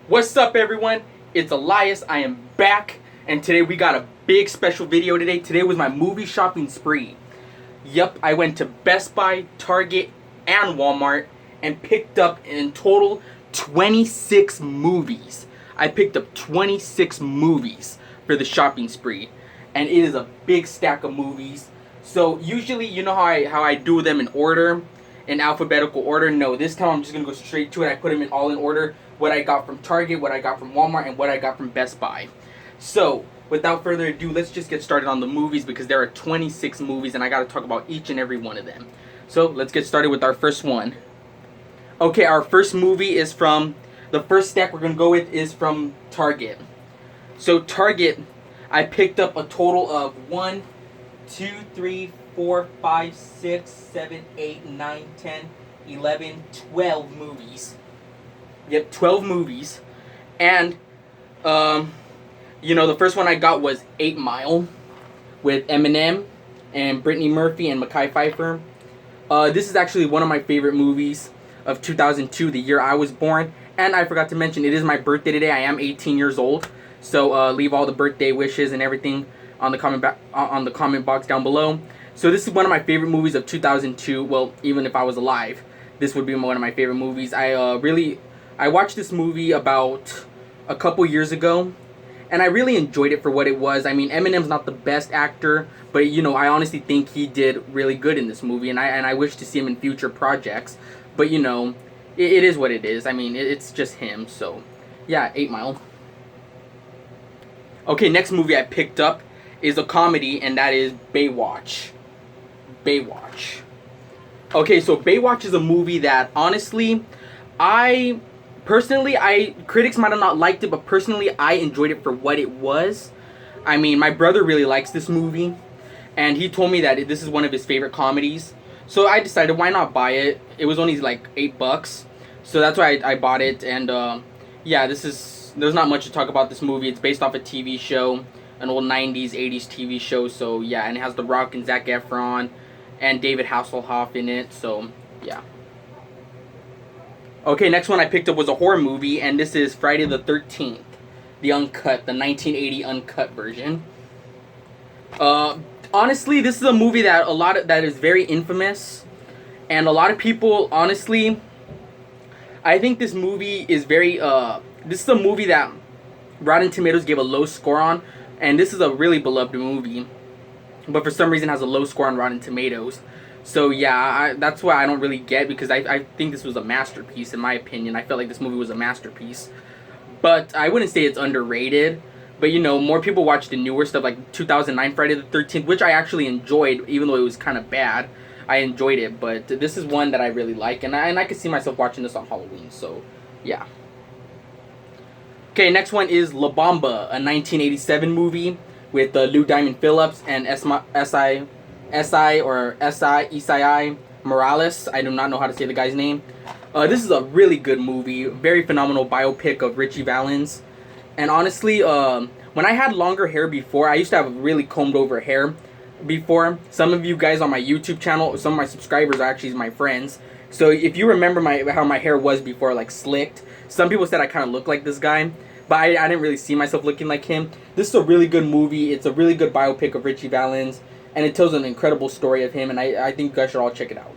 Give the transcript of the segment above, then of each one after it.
What's up, everyone? It's Elias. I am back, and today we got a big special video today. Today was my movie shopping spree. Yup, I went to Best Buy, Target, and Walmart and picked up in total 26 movies. I picked up 26 movies for the shopping spree, and it is a big stack of movies. So usually, you know how I do them in order, in alphabetical order. No, this time I'm just gonna go straight to it. I put them in all in order. What I got from Target, what I got from Walmart, and what I got from Best Buy. So, without further ado, let's just get started on the movies because there are 26 movies and I gotta talk about each and every one of them. So, let's get started with our first one. Okay, our first movie is from, the first stack we're gonna go with is from Target. So, Target, I picked up a total of 1, 2, 3, 4, 5, 6, 7, 8, 9, 10, 11, 12 movies. Yep, 12 movies. And, the first one I got was 8 Mile with Eminem and Brittany Murphy and Mekhi Phifer. This is actually one of my favorite movies of 2002, the year I was born. And I forgot to mention, it is my birthday today. I am 18 years old. So leave all the birthday wishes and everything on the comment box down below. So this is one of my favorite movies of 2002. Well, even if I was alive, this would be one of my favorite movies. I watched this movie about a couple years ago, and I really enjoyed it for what it was. I mean, Eminem's not the best actor, but I honestly think he did really good in this movie, and I wish to see him in future projects. But it is what it is. I mean, it's just him. So, yeah, 8 Mile. Okay, next movie I picked up is a comedy, and that is Baywatch. Baywatch. Okay, so Baywatch is a movie that honestly, critics might have not liked it, but personally, I enjoyed it for what it was. I mean, my brother really likes this movie, and he told me that this is one of his favorite comedies. So I decided, why not buy it? It was only like $8, so that's why I bought it. And there's not much to talk about this movie. It's based off a TV show, an old 90s, 80s TV show. So yeah, and it has The Rock and Zac Efron and David Hasselhoff in it. So yeah. Okay, next one I picked up was a horror movie, and this is Friday the 13th, the uncut, the 1980 uncut version. Honestly, this is a movie that is very infamous, and a lot of people, honestly, I think this movie is this is a movie that Rotten Tomatoes gave a low score on, and this is a really beloved movie, but for some reason has a low score on Rotten Tomatoes. So yeah, that's why I don't really get, because I think this was a masterpiece in my opinion. I felt like this movie was a masterpiece. But I wouldn't say it's underrated. But more people watch the newer stuff like 2009 Friday the 13th, which I actually enjoyed, even though it was kind of bad. I enjoyed it, but this is one that I really like, and I could see myself watching this on Halloween. So yeah. Okay, next one is La Bamba, a 1987 movie with Lou Diamond Phillips and Esai Morales. I do not know how to say the guy's name. This is a really good movie. Very phenomenal biopic of Richie Valens. And honestly, when I had longer hair before, I used to have really combed over hair before. Some of you guys on my YouTube channel, some of my subscribers are actually my friends. So if you remember how my hair was before, like slicked, some people said I kind of look like this guy. But I didn't really see myself looking like him. This is a really good movie. It's a really good biopic of Richie Valens. And it tells an incredible story of him, and I think you guys should all check it out.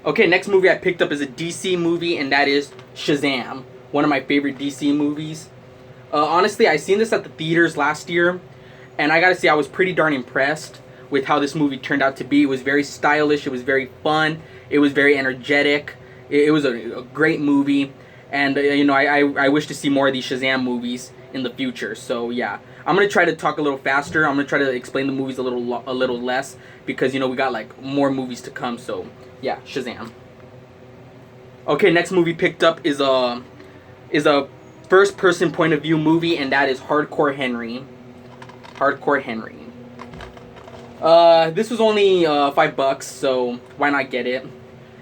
Okay, next movie I picked up is a DC movie, and that is Shazam. One of my favorite DC movies. Honestly, I seen this at the theaters last year, and I gotta say I was pretty darn impressed with how this movie turned out to be. It was very stylish, it was very fun, it was very energetic. It was a great movie, and I wish to see more of these Shazam movies in the future. So yeah, I'm gonna try to talk a little faster. I'm gonna try to explain the movies a little less, because we got like more movies to come. So yeah, Shazam. Okay, next movie picked up is a first person point of view movie, and that is Hardcore Henry. Hardcore Henry. This was only $5, so why not get it?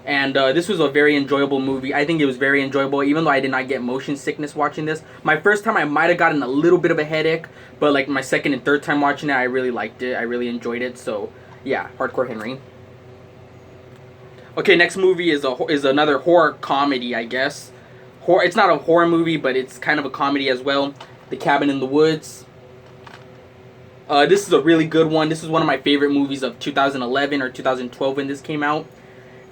And this was a very enjoyable movie. I think it was very enjoyable, even though I did not get motion sickness watching this. My first time, I might have gotten a little bit of a headache, but like my second and third time watching it, I really liked it. I really enjoyed it. So yeah, Hardcore Henry. Okay, next movie is another horror comedy, I guess. It's not a horror movie, but it's kind of a comedy as well. The Cabin in the Woods. This is a really good one. This is one of my favorite movies of 2011 or 2012 when this came out.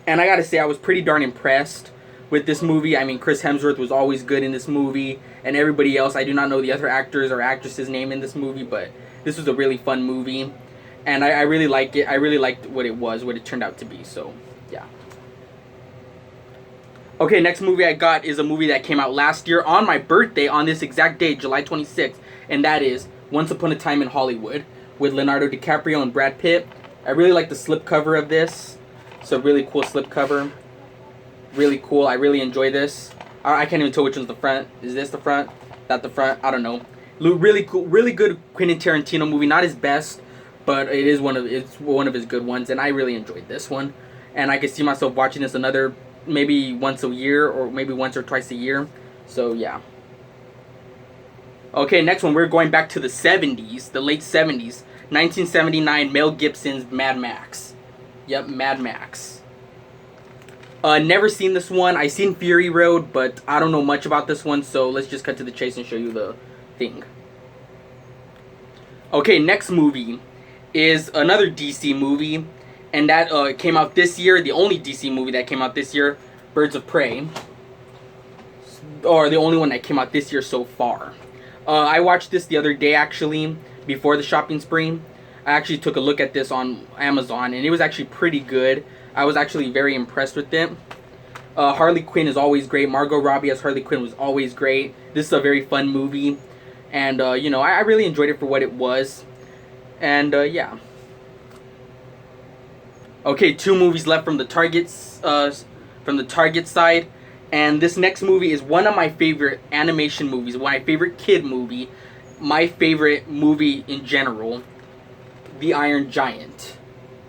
And I gotta say, I was pretty darn impressed with this movie. I mean, Chris Hemsworth was always good in this movie. And everybody else, I do not know the other actors or actresses' name in this movie, but this was a really fun movie. And I really like it. I really liked what it turned out to be. So, yeah. Okay, next movie I got is a movie that came out last year on my birthday on this exact day, July 26th. And that is Once Upon a Time in Hollywood with Leonardo DiCaprio and Brad Pitt. I really like the slipcover of this. It's a really cool slipcover. Really cool. I really enjoy this. I can't even tell which one's the front. Is this the front? That the front? I don't know. Really cool. Really good Quentin Tarantino movie. Not his best, but it's one of his good ones, and I really enjoyed this one. And I could see myself watching this maybe once a year or maybe once or twice a year. So yeah. Okay, next one, we're going back to the 70s, the late 70s. 1979, Mel Gibson's Mad Max. Yep, Mad Max. Never seen this one. I seen Fury Road, but I don't know much about this one, so let's just cut to the chase and show you the thing. Okay, next movie is another DC movie, and that came out this year. The only DC movie that came out this year, Birds of Prey. Or the only one that came out this year so far. I watched this the other day, actually, before the shopping spree. I actually took a look at this on Amazon, and it was actually pretty good. I was actually very impressed with it. Harley Quinn is always great. Margot Robbie as Harley Quinn was always great. This is a very fun movie. And, you know, I really enjoyed it for what it was. And, yeah. Okay, 2 movies left from the Target side. And this next movie is one of my favorite animation movies. My favorite kid movie. My favorite movie in general. The Iron Giant.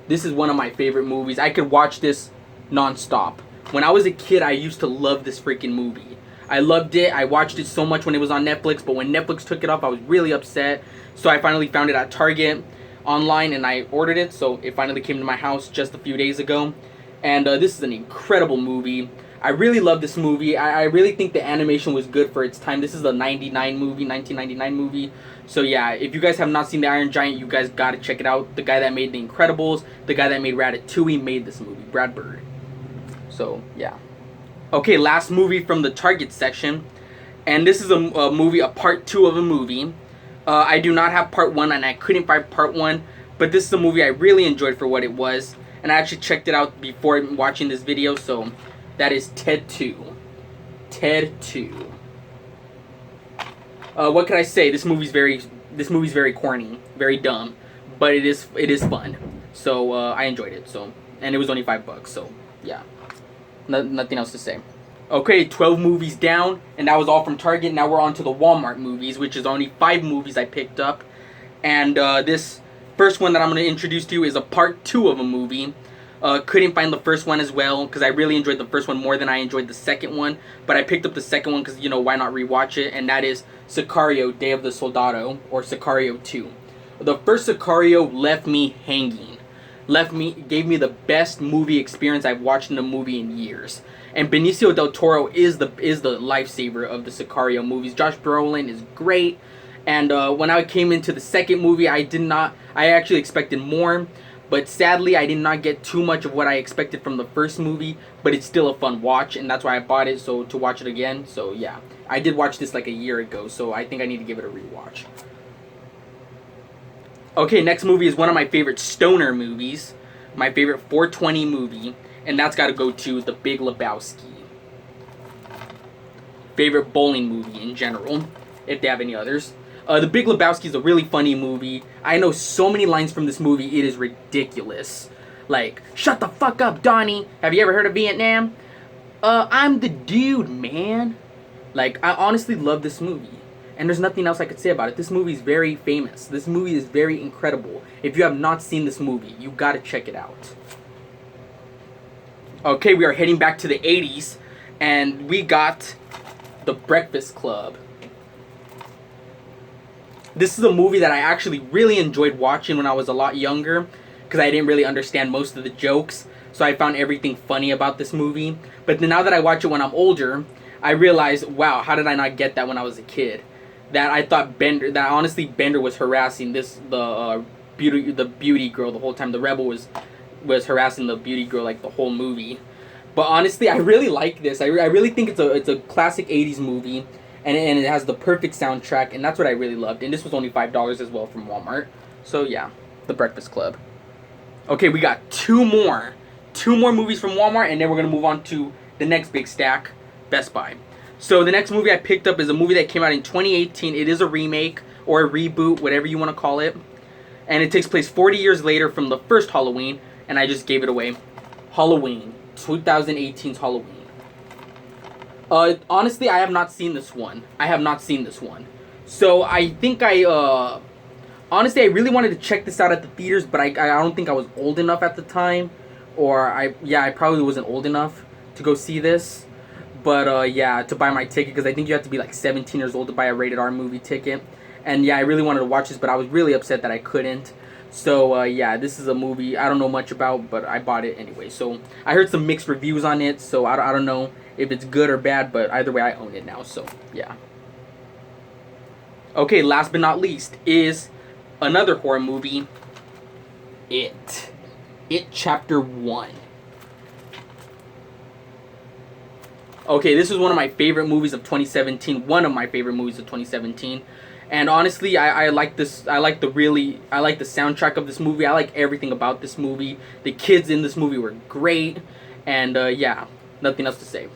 This is one of my favorite movies. I could watch this non-stop. When I was a kid, I used to love this freaking movie. I loved it. I watched it so much when it was on Netflix, but when Netflix took it off, I was really upset. So I finally found it at Target online, and I ordered it. So it finally came to my house just a few days ago. And this is an incredible movie. I really love this movie. I really think the animation was good for its time. This is a 1999 movie. So yeah, if you guys have not seen The Iron Giant, you guys gotta check it out. The guy that made The Incredibles, the guy that made Ratatouille made this movie, Brad Bird. So yeah. Okay, last movie from the Target section. And this is a movie, a part 2 of a movie. I do not have part 1, and I couldn't find part 1. But this is a movie I really enjoyed for what it was. And I actually checked it out before watching this video, so that is Ted 2. Ted 2. What could I say? This movie's very corny, very dumb, but it is fun. So I enjoyed it. So, and it was only $5. So yeah, nothing else to say. Okay, 12 movies down, and that was all from Target. Now we're on to the Walmart movies, which is only 5 movies I picked up. And this first one that I'm going to introduce to you is a part 2 of a movie. Couldn't find the first one as well, because I really enjoyed the first one more than I enjoyed the second one. But I picked up the second one because, you know, why not rewatch it? And that is Sicario, Day of the Soldado, or Sicario 2. The first Sicario left me hanging. Gave me the best movie experience I've watched in a movie in years. And Benicio del Toro is the lifesaver of the Sicario movies. Josh Brolin is great. And when I came into the second movie, I actually expected more. But sadly, I did not get too much of what I expected from the first movie. But it's still a fun watch, and that's why I bought it, so to watch it again. So yeah, I did watch this like a year ago, so I think I need to give it a rewatch. Okay, next movie is one of my favorite stoner movies. My favorite 420 movie. And that's got to go to The Big Lebowski. Favorite bowling movie in general, if they have any others. The Big Lebowski is a really funny movie. I know so many lines from this movie, it is ridiculous. Like, shut the fuck up, Donnie. Have you ever heard of Vietnam? I'm the dude, man. Like, I honestly love this movie. And there's nothing else I could say about it. This movie is very famous. This movie is very incredible. If you have not seen this movie, you gotta check it out. Okay, we are heading back to the 80s. And we got The Breakfast Club. This is a movie that I actually really enjoyed watching when I was a lot younger, because I didn't really understand most of the jokes, so I found everything funny about this movie. But now that I watch it when I'm older, I realized, wow, how did I not get that when I was a kid? That I thought that honestly Bender was harassing the beauty girl the whole time. The rebel was harassing the beauty girl like the whole movie. But honestly, I really like this. I really think it's a classic '80s movie, and it has the perfect soundtrack, and that's what I really loved. And this was only $5 as well from Walmart. So yeah, The Breakfast Club. Okay, we got two more movies from Walmart, and then we're gonna move on to the next big stack, Best Buy. So the next movie I picked up is a movie that came out in 2018. It is a remake or a reboot, whatever you want to call it, and it takes place 40 years later from the first Halloween, and I just gave it away. Halloween, 2018's Halloween. Honestly, I have not seen this one. So I think honestly, I really wanted to check this out at the theaters, but I don't think I was old enough at the time, or I probably wasn't old enough to go see this. But yeah, to buy my ticket, because I think you have to be like 17 years old to buy a rated R movie ticket. And yeah, I really wanted to watch this, but I was really upset that I couldn't. So yeah, this is a movie I don't know much about, but I bought it anyway. So I heard some mixed reviews on it, so I don't know if it's good or bad, but either way I own it now, so yeah. Okay, last but not least is another horror movie, It Chapter 1. Okay, this is one of my favorite movies of 2017. One of my favorite movies of 2017. And honestly, I like this. I like the soundtrack of this movie. I like everything about this movie. The kids in this movie were great. And yeah, nothing else to say.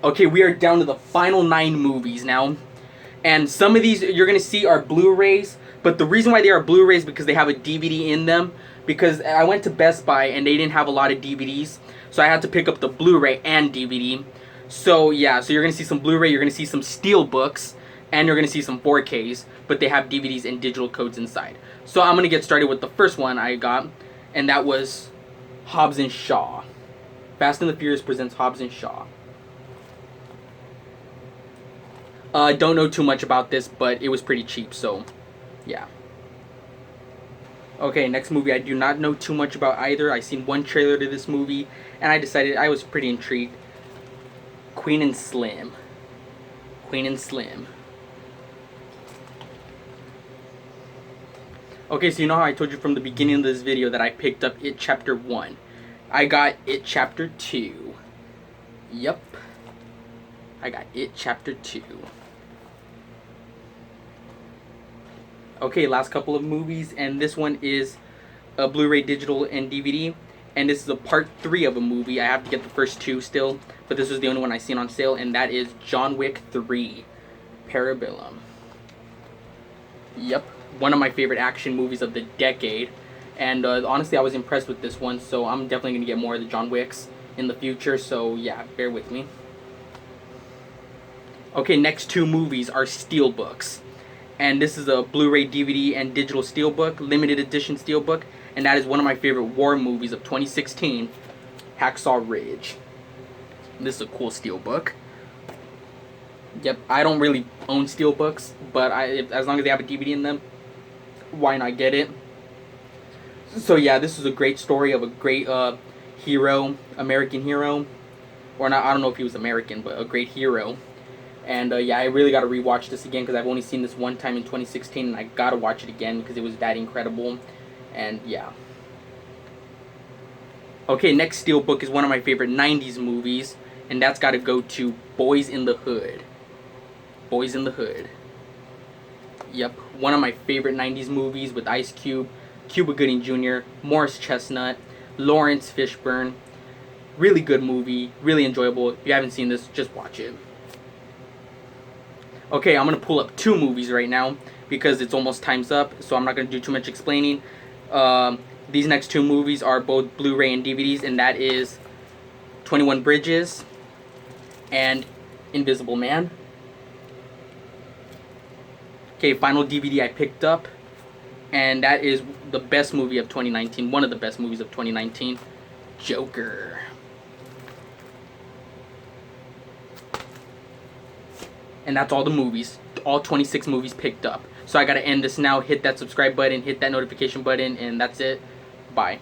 Okay, we are down to the final 9 movies now. And some of these you're going to see are Blu-rays. But the reason why they are Blu-rays is because they have a DVD in them. Because I went to Best Buy and they didn't have a lot of DVDs. So I had to pick up the Blu-ray and DVD. So yeah, so you're going to see some Blu-ray, you're going to see some Steelbooks, and you're going to see some 4Ks. But they have DVDs and digital codes inside. So I'm going to get started with the first one I got. And that was Hobbs and Shaw. Fast and the Furious presents Hobbs and Shaw. Don't know too much about this, but it was pretty cheap, so yeah. Okay, next movie I do not know too much about either. I seen one trailer to this movie, and I decided I was pretty intrigued. Queen and Slim. Queen and Slim. Okay, so you know how I told you from the beginning of this video that I picked up It Chapter 1. I got It Chapter 2. Yup. I got It Chapter 2. Okay, last couple of movies, and this one is a Blu-ray, digital, and DVD. And this is a part 3 of a movie. I have to get the first 2 still, but this was the only one I seen on sale, and that is John Wick 3, Parabellum. Yep, one of my favorite action movies of the decade. And honestly, I was impressed with this one, so I'm definitely going to get more of the John Wicks in the future, so yeah, bear with me. Okay, next 2 movies are Steelbooks. And this is a Blu-ray, DVD, and digital steelbook, limited edition steelbook. And that is one of my favorite war movies of 2016, Hacksaw Ridge. And this is a cool steelbook. Yep, I don't really own steelbooks, but as long as they have a DVD in them, why not get it? So yeah, this is a great story of a great hero, American hero. Or not, I don't know if he was American, but a great hero. And yeah, I really got to rewatch this again because I've only seen this one time in 2016, and I got to watch it again because it was that incredible. And yeah. Okay, next steelbook is one of my favorite 90s movies, and that's got to go to Boys in the Hood. Boys in the Hood. Yep, one of my favorite 90s movies with Ice Cube, Cuba Gooding Jr., Morris Chestnut, Lawrence Fishburne. Really good movie, really enjoyable. If you haven't seen this, just watch it. Okay, I'm going to pull up 2 movies right now because it's almost time's up, so I'm not going to do too much explaining. These next 2 movies are both Blu-ray and DVDs, and that is 21 Bridges and Invisible Man. Okay, final DVD I picked up, and that is the best movie of 2019, one of the best movies of 2019, Joker. And that's all the movies, all 26 movies picked up. So I gotta end this now, hit that subscribe button, hit that notification button, and that's it. Bye.